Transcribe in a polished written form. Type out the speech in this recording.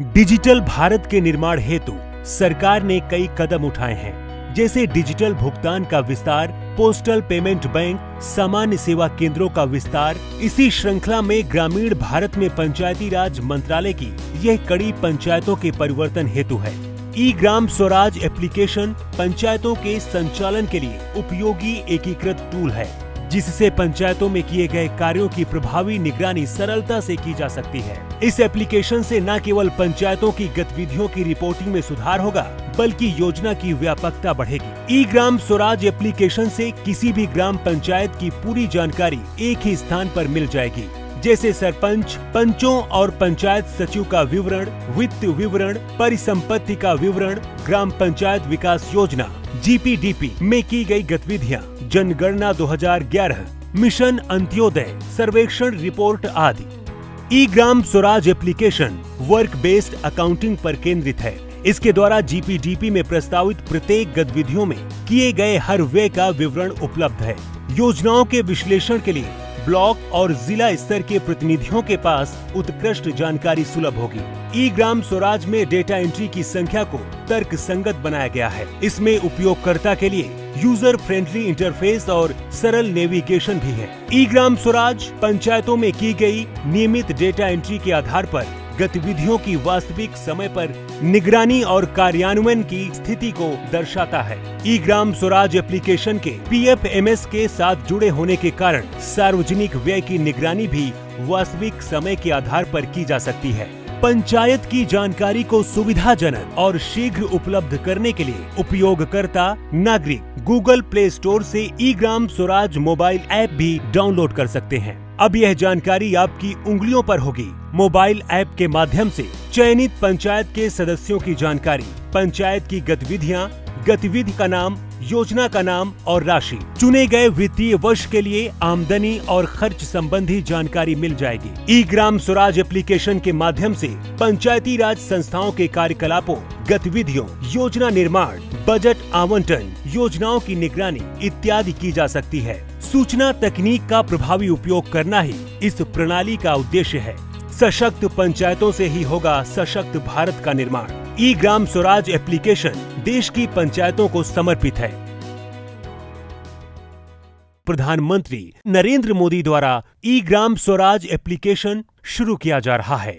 Digital Bharat के निर्माण हेतु सरकार ने कई कदम उठाए हैं, जैसे डिजिटल भुगतान का विस्तार, पोस्टल पेमेंट बैंक, सामान्य सेवा केंद्रों का विस्तार। इसी श्रृंखला में ग्रामीण भारत में पंचायती राज मंत्रालय की यह कड़ी पंचायतों के परिवर्तन हेतु है। ई ग्राम स्वराज एप्लीकेशन पंचायतों के संचालन के लिए उपयोगी एकीकृत टूल है, जिससे पंचायतों में किए गए कार्यों की प्रभावी निगरानी सरलता से की जा सकती है। इस एप्लीकेशन से न केवल पंचायतों की गतिविधियों की रिपोर्टिंग में सुधार होगा, बल्कि योजना की व्यापकता बढ़ेगी। ई ग्राम स्वराज एप्लीकेशन से किसी भी ग्राम पंचायत की पूरी जानकारी एक ही स्थान पर मिल जाएगी, जैसे सरपंच, पंचों और पंचायत सचिव का विवरण, वित्त विवरण, परिसंपत्ति का विवरण, ग्राम पंचायत विकास योजना GPDP में की गई गतिविधियां, जनगणना 2011, मिशन अंत्योदय, सर्वेक्षण रिपोर्ट आदि। E Gram Swaraj application work based accounting पर केंद्रित है। इसके द्वारा GPDP में प्रस्तावित प्रत्येक गतिविधियों में किए गए हर व्यय का विवरण उपलब्ध है। योजनाओं के विश्लेषण के लिए ब्लॉक और जिला स्तर के प्रतिनिधियों के पास उत्कृष्ट जानकारी सुलभ होगी। ई ग्राम स्वराज में डेटा एंट्री की संख्या को तर्क संगत बनाया गया है। इसमें उपयोगकर्ता के लिए यूजर फ्रेंडली इंटरफेस और सरल नेविगेशन भी है। ई ग्राम स्वराज पंचायतों में की गई नियमित डेटा एंट्री के आधार पर गतिविधियों की वास्तविक समय पर निगरानी और कार्यान्वयन की स्थिति को दर्शाता है। ई ग्राम स्वराज एप्लीकेशन के PFMS के साथ जुड़े होने के कारण सार्वजनिक व्यय की निगरानी भी वास्तविक समय के आधार पर की जा सकती है। पंचायत की जानकारी को सुविधाजनक और शीघ्र उपलब्ध करने के लिए उपयोगकर्ता नागरिक गूगल प्ले स्टोर से ई ग्राम स्वराज मोबाइल ऐप भी डाउनलोड कर सकते हैं। अब यह जानकारी आपकी उंगलियों पर होगी। मोबाइल ऐप के माध्यम से चयनित पंचायत के सदस्यों की जानकारी, पंचायत की गतिविधियां, गतिविधि का नाम, योजना का नाम और राशि, चुने गए वित्तीय वर्ष के लिए आमदनी और खर्च संबंधी जानकारी मिल जाएगी। ई ग्राम स्वराज एप्लीकेशन के माध्यम से पंचायती राज संस्थाओं के कार्यकलापों, गतिविधियों, योजना निर्माण, बजट आवंटन, योजनाओं की निगरानी इत्यादि की जा सकती है। सूचना तकनीक का प्रभावी उपयोग करना ही इस प्रणाली का उद्देश्य है। सशक्त पंचायतों से ही होगा सशक्त भारत का निर्माण। ई ग्राम स्वराज एप्लीकेशन देश की पंचायतों को समर्पित है। प्रधानमंत्री नरेंद्र मोदी द्वारा ई ग्राम स्वराज एप्लीकेशन शुरू किया जा रहा है।